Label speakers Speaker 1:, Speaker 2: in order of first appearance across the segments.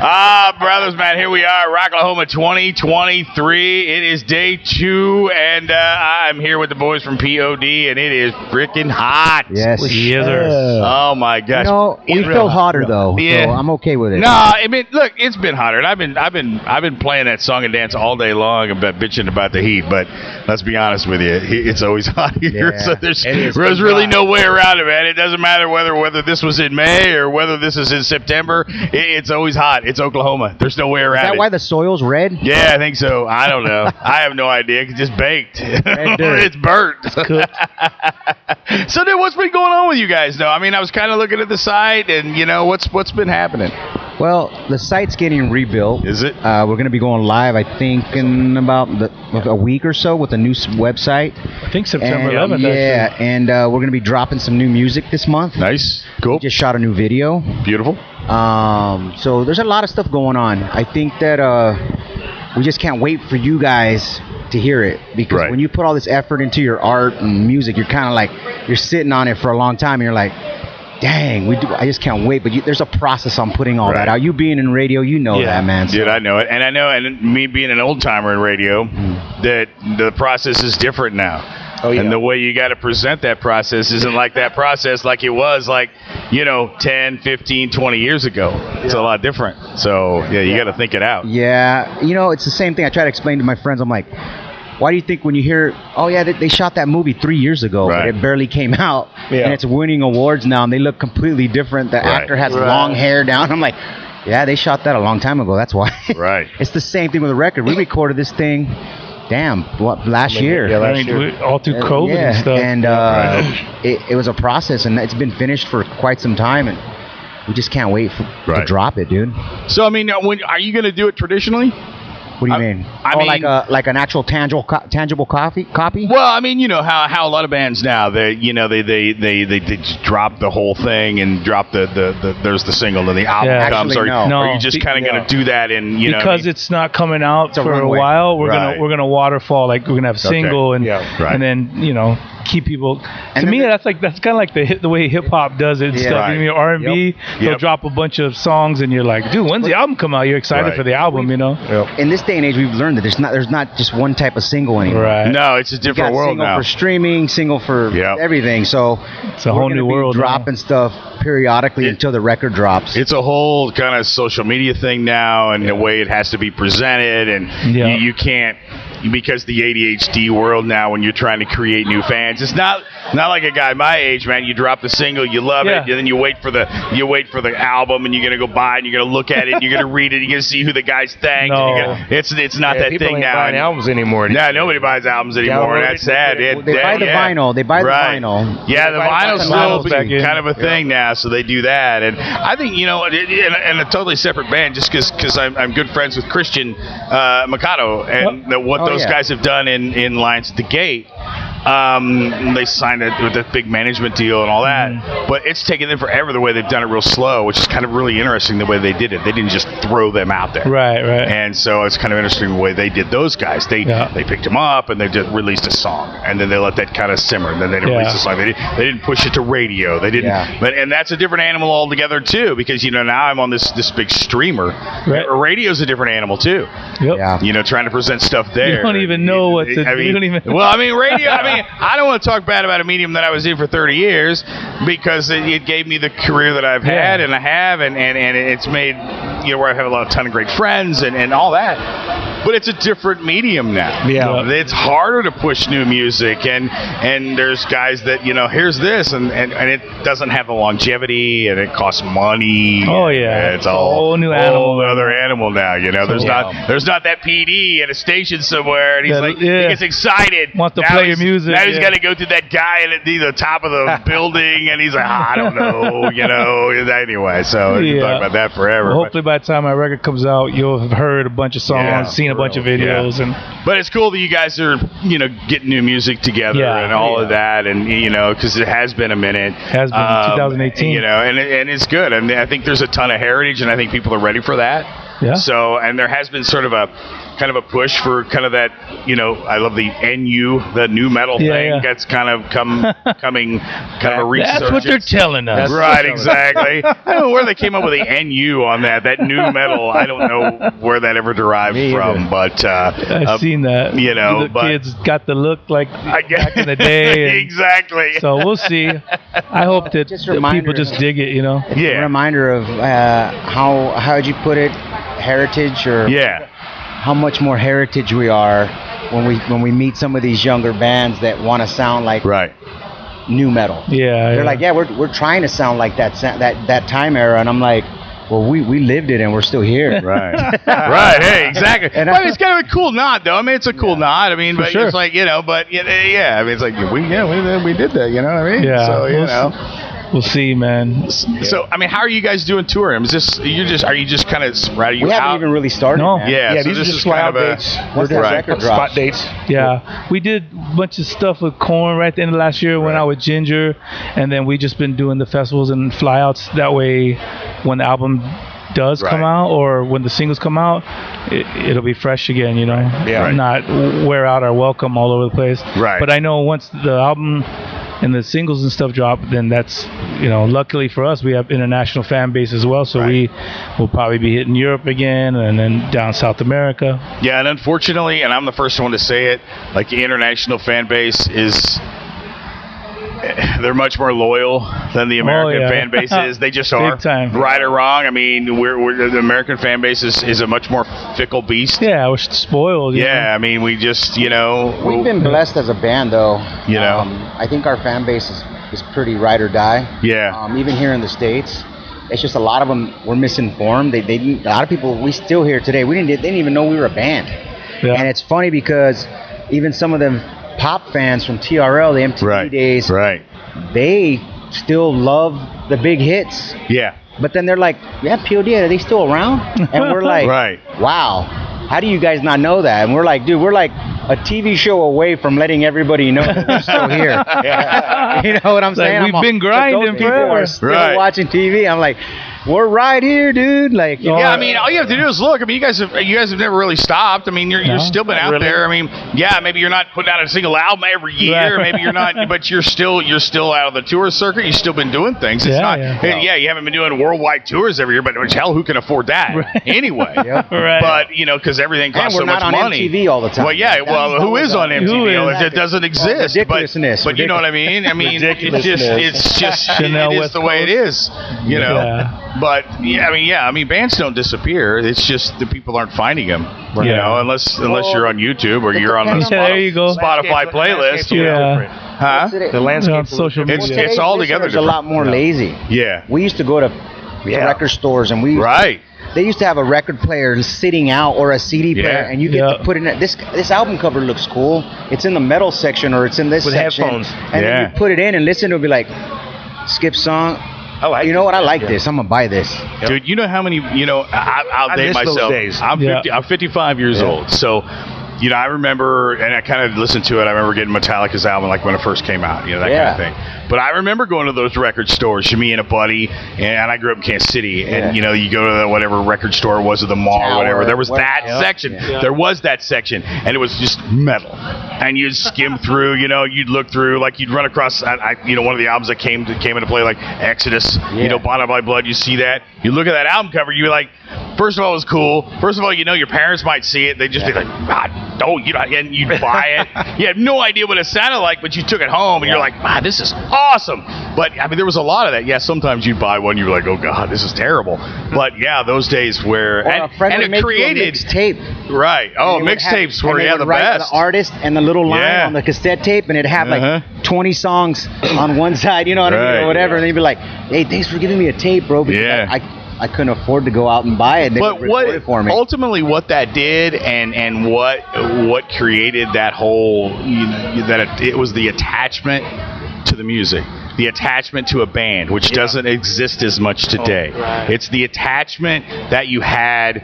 Speaker 1: Brothers, man, here we are, Rocklahoma 2023. It is day 2, and I'm here with the boys from P.O.D, and it is freaking hot.
Speaker 2: Yes,
Speaker 1: Oh my gosh.
Speaker 2: You know, we felt hotter though,
Speaker 1: yeah.
Speaker 2: so I'm okay with it.
Speaker 1: No, I mean, look, it's been hotter. And I've been playing that song and dance all day long about bitching about the heat. But let's be honest with you, it's always hot here.
Speaker 2: Yeah,
Speaker 1: so there's really no way around it, man. It doesn't matter whether this was in May or whether this is in September. It's always hot. It's Oklahoma. There's no way around it.
Speaker 2: Is that why the soil's red?
Speaker 1: Yeah, I think so. I don't know. I have no idea. It's just baked. It's burnt. So then, what's been going on with you guys, though? I mean, I was kind of looking at the site, and what's been happening.
Speaker 2: Well, the site's getting rebuilt.
Speaker 1: Is it?
Speaker 2: We're going to be going live, I think, in about a week or so with a new website.
Speaker 3: I think September 11th.
Speaker 2: Yeah, and we're going to be dropping some new music this month.
Speaker 1: Nice. Cool.
Speaker 2: Just shot a new video.
Speaker 1: Beautiful.
Speaker 2: So there's a lot of stuff going on. I think that we just can't wait for you guys to hear it, because when you put all this effort into your art and music, you're kind of like, you're sitting on it for a long time, and you're like, dang, I just can't wait. But there's a process on putting all that out. You being in radio, you know that, man.
Speaker 1: Dude, I know it. And me being an old timer in radio, that the process is different now. Oh, yeah. And the way you got to present that process isn't like that process like it was 10, 15, 20 years ago. It's a lot different. So, you got to think it out.
Speaker 2: Yeah. It's the same thing. I try to explain to my friends. I'm like, why do you think when you hear, oh, yeah, they shot that movie 3 years ago, but it barely came out, and it's winning awards now, and they look completely different. The actor has long hair down. I'm like, yeah, they shot that a long time ago. That's why. Right. It's the same thing with a record. We recorded this thing, last year.
Speaker 3: Yeah, last year. All through COVID and stuff.
Speaker 2: And it was a process, and it's been finished for quite some time, and we just can't wait to drop it, dude.
Speaker 1: So, I mean, are you going to do it traditionally?
Speaker 2: What do you mean? I mean, like an actual tangible copy?
Speaker 1: Well, I mean, how a lot of bands now they just drop the whole thing and drop there's the single and the album comes. Or are you just kind of going to do that
Speaker 3: because it's not coming out for a while? We're gonna waterfall, like we're gonna have single and then keep people. To me, that's kind of like the way hip hop does it. Stuff. I mean, R&B, they'll drop a bunch of songs, and you're like, dude, when's the album come out? You're excited for the album,
Speaker 2: In this day and age, we've learned that there's not just one type of single anymore.
Speaker 3: Right.
Speaker 1: No, it's a different world now.
Speaker 2: Single for streaming, single for everything. So
Speaker 3: it's a whole new world.
Speaker 2: Dropping stuff periodically until the record drops.
Speaker 1: It's a whole kind of social media thing now, and the way it has to be presented, and you can't. Because the ADHD world now, when you're trying to create new fans, it's not like a guy my age, man. You drop the single, you love it, and then you wait for the album, and you're gonna go buy it, and you're gonna look at it, and you're gonna read it, you're gonna see who the guys thanked.
Speaker 3: No.
Speaker 1: It's not that thing now.
Speaker 4: Buying albums anymore.
Speaker 1: Yeah, nobody buys albums anymore. That's sad.
Speaker 2: They buy the vinyl. They buy the vinyl.
Speaker 1: Yeah, the vinyl's still kind of a thing now, so they do that. And I think in a totally separate band, just because I'm good friends with Christian Mikado, and what those guys have done in Lions at the Gate. They signed it with a big management deal and all that, but it's taken them forever the way they've done it real slow, which is kind of really interesting the way they did it. They didn't just throw them out there.
Speaker 3: Right.
Speaker 1: And so it's kind of interesting the way they did those guys. They picked them up and they just released a song, and then they let that kind of simmer, and then they released a song. They didn't push it to radio. They didn't. And that's a different animal altogether too, because now I'm on this big streamer. Right. Radio's a different animal too.
Speaker 3: Yep.
Speaker 1: Yeah. Trying to present stuff there.
Speaker 3: You don't even know what to do.
Speaker 1: Well, I mean, radio. I don't want to talk bad about a medium that I was in for 30 years, because it gave me the career that I've had and I have, and it's made where I have a ton of great friends and all that. But it's a different medium now.
Speaker 3: Yeah.
Speaker 1: It's harder to push new music, and there's guys that here's this, and it doesn't have the longevity, and it costs money.
Speaker 3: Oh yeah,
Speaker 1: it's a whole
Speaker 3: new animal.
Speaker 1: Other animal now. There's not that PD at a station somewhere, and he gets excited.
Speaker 3: Wants to play your music.
Speaker 1: Now he's got to go through that guy at the top of the building, and he's like, I don't know, Anyway, so we can talk about that forever.
Speaker 3: Well, hopefully by the time my record comes out, you'll have heard a bunch of songs, seen a bunch of videos,
Speaker 1: but it's cool that you guys are getting new music together and all of that, and because it has been a minute.
Speaker 3: Has been 2018.
Speaker 1: And it's good. I think there's a ton of heritage, and I think people are ready for that.
Speaker 3: Yeah.
Speaker 1: So, and there has been sort of kind of a push for kind of that, I love the NU, the new metal thing that's kind of coming kind of a resurgence.
Speaker 3: That's what they're telling us.
Speaker 1: Right, exactly. I don't know where they came up with the NU on that new metal. I don't know where that ever derived from, but
Speaker 3: I've seen that. The kids got the look like back in the day.
Speaker 1: Exactly.
Speaker 3: So we'll see. I hope that people just dig it,
Speaker 2: A reminder of how'd you put it, heritage, or how much more heritage we are when we meet some of these younger bands that want to sound like new metal. They're like, we're trying to sound like that time era, and I'm like, well, we lived it and we're still here.
Speaker 1: Right. Right. Hey, exactly. And it's kind of a cool nod, though. I mean, it's a cool nod. I mean, but it's like, but I mean, it's like we did that. You know what I mean?
Speaker 3: Yeah.
Speaker 1: So
Speaker 3: we'll see, man.
Speaker 1: So, I mean, how are you guys doing touring? Are you just kind of spread?
Speaker 2: We haven't even really started.
Speaker 3: No.
Speaker 2: Man.
Speaker 1: Yeah.
Speaker 4: These are just fly-out dates.
Speaker 2: What's the record drop?
Speaker 4: Spot dates.
Speaker 3: Yeah. We did a bunch of stuff with Korn right at the end of last year. Went out with Ginger, and then we just been doing the festivals and fly-outs. That way, when the album does come out, or when the singles come out, it'll be fresh again, not wear out our welcome all over the place.
Speaker 1: Right.
Speaker 3: But I know once the album and the singles and stuff drop, then that's, luckily for us, we have international fan base as well, so we will probably be hitting Europe again, and then down South America.
Speaker 1: Yeah, and unfortunately, and I'm the first one to say it, like the international fan base they're much more loyal than the American fan base is. They just are.
Speaker 3: Big time.
Speaker 1: Right or wrong. I mean, the American fan base is a much more fickle beast.
Speaker 3: Yeah, we're spoiled.
Speaker 1: Yeah, I mean, we just,
Speaker 2: We've been blessed as a band, though. I think our fan base is pretty ride or die.
Speaker 1: Yeah.
Speaker 2: Even here in the States. It's just a lot of them were misinformed. A lot of people, we still hear today, they didn't even know we were a band. Yeah. And it's funny because even some of them pop fans from TRL, the MTV days, they still love the big hits.
Speaker 1: Yeah.
Speaker 2: But then they're like, P.O.D, are they still around? And we're like, wow, how do you guys not know that? And we're like, dude, we're like a TV show away from letting everybody know that we're still here. You know what I'm saying?
Speaker 3: We've been grinding forever.
Speaker 2: Still watching TV. I'm like, we're right here, dude. Like,
Speaker 1: I mean, all you have to do is look. I mean, you guys have never really stopped. I mean, you're still been out there. I mean, maybe you're not putting out a single album every year. Maybe you're not, but you're still out of the tour circuit. You've still been doing things. It's you haven't been doing worldwide tours every year, but hell, who can afford that anyway? But because everything costs so much money.
Speaker 2: We're not on MTV all the time.
Speaker 1: Well, who is on MTV? It doesn't exist. But you know what I mean? I mean, it's just it is the way it is. But I mean, bands don't disappear. It's just the people aren't finding them. Unless you're on YouTube or you're on the Spotify playlist.
Speaker 4: The landscape
Speaker 3: on social media.
Speaker 1: It's all together.
Speaker 2: There's a lot more lazy.
Speaker 1: Yeah.
Speaker 2: We used to go to record stores and they used to have a record player sitting out or a CD player, and you get to put in it. This album cover looks cool. It's in the metal section or it's in this section.
Speaker 4: With headphones.
Speaker 2: And then you put it in and listen to it, be like, skip song. You know what? I like this. I'm gonna buy this.
Speaker 1: Dude, you know how many? I'll date myself. I'm 55 years old, so. I remember, and I kind of listened to it. I remember getting Metallica's album like when it first came out, that kind of thing. But I remember going to those record stores, me and a buddy, and I grew up in Kansas City, and you go to whatever record store it was at the mall or whatever. There was that section. There was that section, and it was just metal. And you'd skim through, you'd look through, like you'd run across, one of the albums that came into play, like Exodus, Bottom by Blood. You see that, you look at that album cover, you're like, first of all, it was cool. First of all, your parents might see it. They'd just be like, God, and you'd buy it. You had no idea what it sounded like, but you took it home, and you're like, wow, this is awesome. But, I mean, there was a lot of that. Yeah, sometimes you'd buy one, you're like, oh, God, this is terrible. But, those days where...
Speaker 2: and it created... mixtape.
Speaker 1: Right. Oh, mixtapes were, the best.
Speaker 2: The artist and the little line on the cassette tape, and it'd have, like, 20 songs on one side, you know what I mean, or whatever. And they'd be like, hey, thanks for giving me a tape, bro, because I couldn't afford to go out and buy it. They would record it for me.
Speaker 1: Ultimately, what that did, and what created that whole, it was the attachment to the music, the attachment to a band, which doesn't exist as much today. It's the attachment that you had,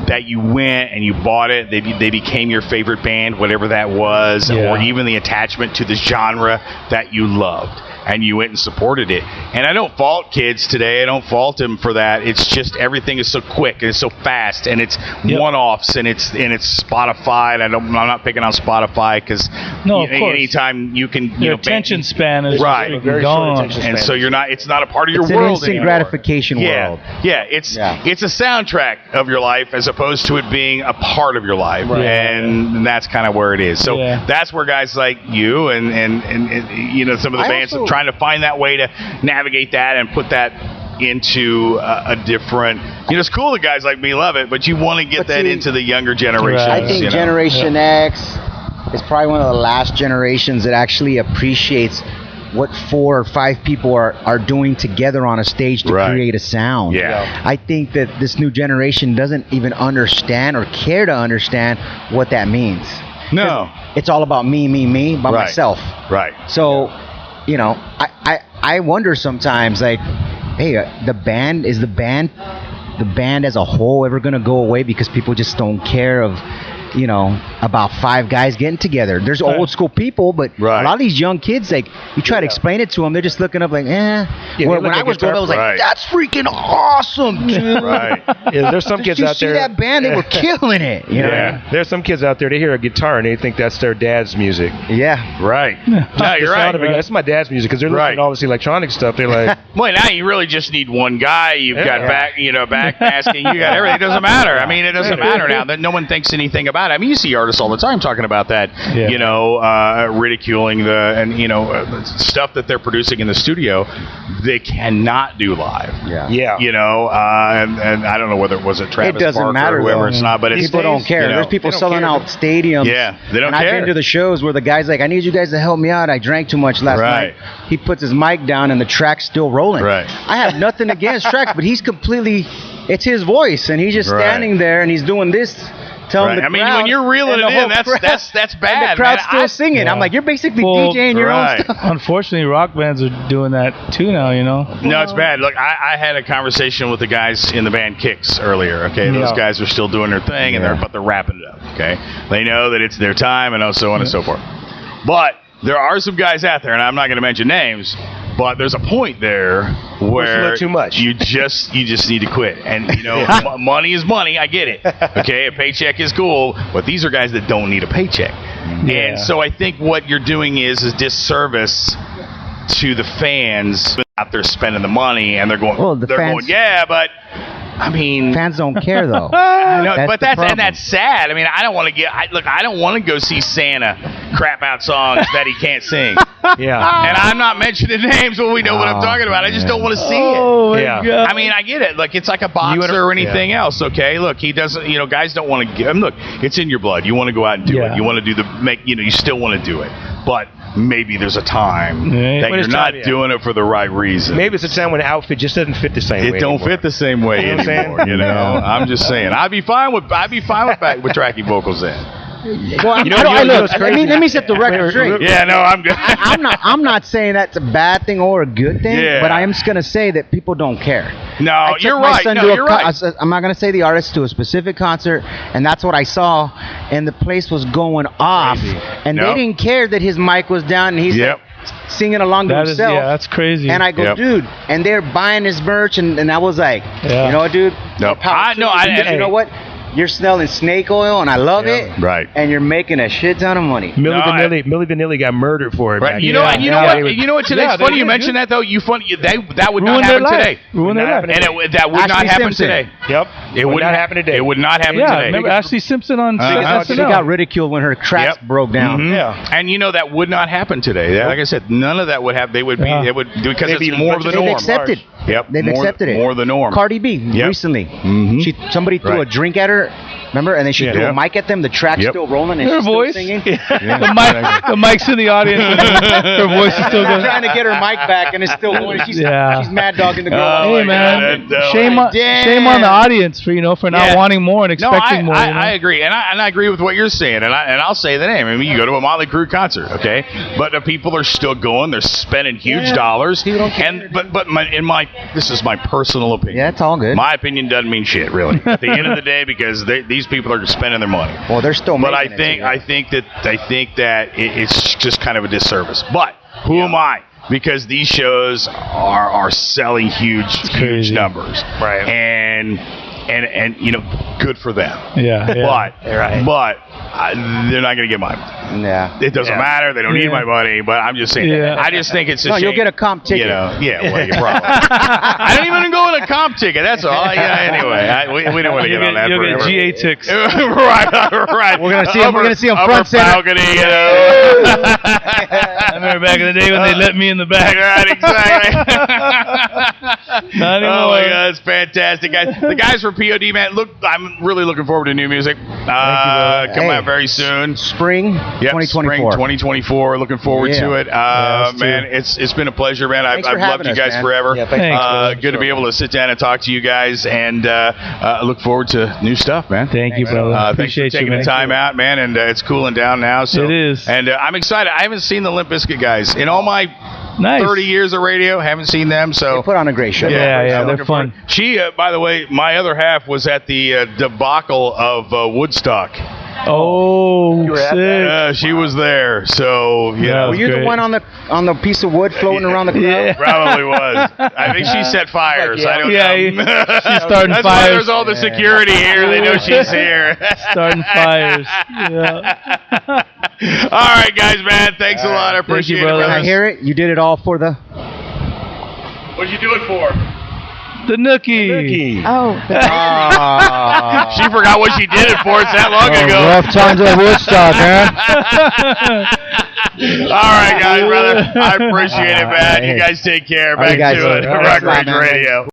Speaker 1: that you went and you bought it. They became your favorite band, whatever that was, or even the attachment to the genre that you loved. and you went and supported it. And I don't fault kids today. I don't fault them for that. It's just everything is so quick and it's so fast, and it's one-offs, and it's Spotify. And I'm not picking on Spotify because anytime you can,
Speaker 3: your attention span is
Speaker 1: very
Speaker 3: gone,
Speaker 1: and so you're not. It's not a part of your world
Speaker 2: instant
Speaker 1: anymore.
Speaker 2: gratification world.
Speaker 1: Yeah, it's a soundtrack of your life as opposed to it being a part of your life, and that's kind of where it is. So that's where guys like you and you know, some of the bands are trying to find that way to navigate that and put that into a different. You know, it's cool that guys like me love it, but you want to get that into the younger generation.
Speaker 2: I think Generation X is probably one of the last generations that actually appreciates what 4 or 5 people are doing together on a stage to create a sound. I think that this new generation doesn't even understand or care to understand what that means.
Speaker 1: No.
Speaker 2: It's all about me, by myself.
Speaker 1: Right.
Speaker 2: So, you know, I wonder sometimes, like, hey, the band as a whole ever going to go away because people just don't care of, you know, about 5 guys getting together? There's old school people, but a lot of these young kids, like, you try to explain it to them, they're just looking up like, when I was growing up, I was like, that's freaking awesome, dude.
Speaker 4: There's some kids out there.
Speaker 2: Did you see that band? They were killing it. You know?
Speaker 4: There's some kids out there, they hear a guitar and they think that's their dad's music.
Speaker 1: No, you're right.
Speaker 4: That's my dad's music, because they're listening to all this electronic stuff. They're like,
Speaker 1: well, now you really just need one guy. You've got backmasking. You got everything. It doesn't matter. I mean, it doesn't matter now that no one thinks anything about it. I mean, you see artists all the time talking about that, you know, ridiculing the stuff that they're producing in the studio. They cannot do live. You know, and I don't know whether it was a Travis Barker or whoever it's not, but
Speaker 2: people don't care. There's people selling out stadiums.
Speaker 1: They don't care.
Speaker 2: I've been to the shows where the guy's like, I need you guys to help me out. I drank too much last night. He puts his mic down and the track's still rolling. I have nothing against tracks, but he's completely, it's his voice, and he's just standing there and he's doing this. I
Speaker 1: mean, when you're reeling it in, that's bad.
Speaker 2: And the crowd's still singing. I'm like, you're basically DJing your own stuff.
Speaker 3: Unfortunately, rock bands are doing that too now, you know?
Speaker 1: No, it's bad. Look, I had a conversation with the guys in the band Kicks earlier, okay? Those guys are still doing their thing, but they're wrapping it up, okay? They know that it's their time and so on and so forth. But there are some guys out there, and I'm not going to mention names, but there's a point there where
Speaker 4: too much.
Speaker 1: you just need to quit. And, you know, money is money. I get it. Okay, a paycheck is cool, but these are guys that don't need a paycheck. And so I think what you're doing is disservice to the fans out there spending the money, and they're going, but I mean,
Speaker 2: fans don't care though.
Speaker 1: That's sad. I mean, I don't want to go see Santa crap out songs that he can't sing. And I'm not mentioning names, but we know what I'm talking about. I just don't want to see it.
Speaker 3: God.
Speaker 1: I mean, I get it. Look, it's like a boxer or anything else. Okay, look, he doesn't. You know, guys don't want to give. Look, it's in your blood. You want to go out and do it. You want to do you still want to do it, but maybe there's a time that you're not doing it for the right reason.
Speaker 4: Maybe it's a time when the outfit just doesn't fit the same way.
Speaker 1: It don't fit the same way anymore. You know, I'm just saying. I'd be fine with tracking vocals in.
Speaker 2: Well, let me set the record straight.
Speaker 1: I'm good.
Speaker 2: I'm not saying that's a bad thing or a good thing, but I am just gonna say that people don't care.
Speaker 1: No, you're right.
Speaker 2: I'm not gonna say the artist to a specific concert, and that's what I saw, and the place was going off, and they didn't care that his mic was down, and he's like, singing along to himself.
Speaker 3: That's crazy.
Speaker 2: And I go, dude, and they're buying his merch, and I was like, you know what, dude?
Speaker 1: You
Speaker 2: know what? You're smelling snake oil, and I love it.
Speaker 1: Right.
Speaker 2: And you're making a shit ton of money.
Speaker 4: Milli Vanilli got murdered for it.
Speaker 1: Right. You know what? Today's funny you mentioned that though. That would not happen today. That would not happen today.
Speaker 4: Yep.
Speaker 1: It would not happen today. It would not happen today.
Speaker 3: Remember Ashley Simpson on SNL?
Speaker 2: She got ridiculed when her tracks broke down.
Speaker 1: And you know that would not happen today. Like I said, none of that would happen. They would be. It would because it's more of the norm.
Speaker 2: They've accepted. They've accepted it.
Speaker 1: More the norm.
Speaker 2: Cardi B recently. Somebody threw a drink at her. Remember? And then she threw a mic at them. The track's still rolling, and she's still singing.
Speaker 3: The mic's in the audience. Her voice is still going.
Speaker 2: Trying to get her mic back, and it's still going. She's mad dogging the girl.
Speaker 3: Hey man, shame on the audience for not wanting more and expecting more.
Speaker 1: I agree, and I agree with what you're saying, and I'll say the name. I mean, you go to a Motley Crue concert, okay, but the people are still going. They're spending huge dollars, and this is my personal opinion.
Speaker 2: Yeah, it's all good.
Speaker 1: My opinion doesn't mean shit, really. At the end of the day, because these people are spending their money.
Speaker 2: Well, they're still making
Speaker 1: I think that it's just kind of a disservice. But who am I? because these shows are selling huge numbers,
Speaker 4: right?
Speaker 1: And you know, good for them.
Speaker 3: Yeah.
Speaker 1: But they're not going to get my money.
Speaker 2: Yeah.
Speaker 1: It doesn't matter. They don't need my money. But I'm just saying.
Speaker 3: Yeah.
Speaker 1: I just think it's a shame.
Speaker 2: You'll get a comp ticket.
Speaker 1: You know, well, you probably. I didn't even go with a comp ticket. That's all. Yeah. Anyway, we don't want to get on that.
Speaker 3: You'll get GA ticks.
Speaker 1: right.
Speaker 2: We're gonna see them front center.
Speaker 1: Balcony, you know.
Speaker 3: I remember back in the day when they let me in the back.
Speaker 1: Right, exactly.
Speaker 3: Not anymore.
Speaker 1: Oh my God, it's fantastic, guys. The guys from P.O.D, man. Look, I'm really looking forward to new music. Coming out very soon.
Speaker 2: Spring 2024.
Speaker 1: Spring 2024. Looking forward to it. Man, it's been a pleasure, man. I've loved you guys forever.
Speaker 2: Yeah, thanks.
Speaker 1: Good to be able to sit down and talk to you guys, and look forward to new stuff, man.
Speaker 3: Thank you, brother.
Speaker 1: Thanks for taking the time out, man. And it's cooling down now. So
Speaker 3: it is.
Speaker 1: And I'm excited. I haven't seen the Limp Bizkit guys in all my 30 years of radio. Haven't seen them. So
Speaker 2: they put on a great show.
Speaker 3: Yeah, they're fun.
Speaker 1: She, by the way, my other half was at the debacle of Woodstock.
Speaker 3: Oh,
Speaker 4: you were at
Speaker 3: sick.
Speaker 1: She was there. So
Speaker 2: were you the one on the piece of wood floating around the crowd?
Speaker 1: Yeah, probably was. I think she set fires. I don't know.
Speaker 3: She's starting
Speaker 1: That's
Speaker 3: fires.
Speaker 1: Why there's all the security here. They know she's here.
Speaker 3: Starting fires. Yeah.
Speaker 1: All right, guys, man. Thanks a lot. I appreciate it, brother.
Speaker 2: I hear it. You did it all for the.
Speaker 1: What did you do it for?
Speaker 3: The nookie.
Speaker 5: Oh.
Speaker 1: She forgot what she did it for. It's that long ago.
Speaker 2: Rough times at Woodstock,
Speaker 1: All right, guys, brother. I appreciate it, man. You guys take care. Back to it. Rock Rage Radio.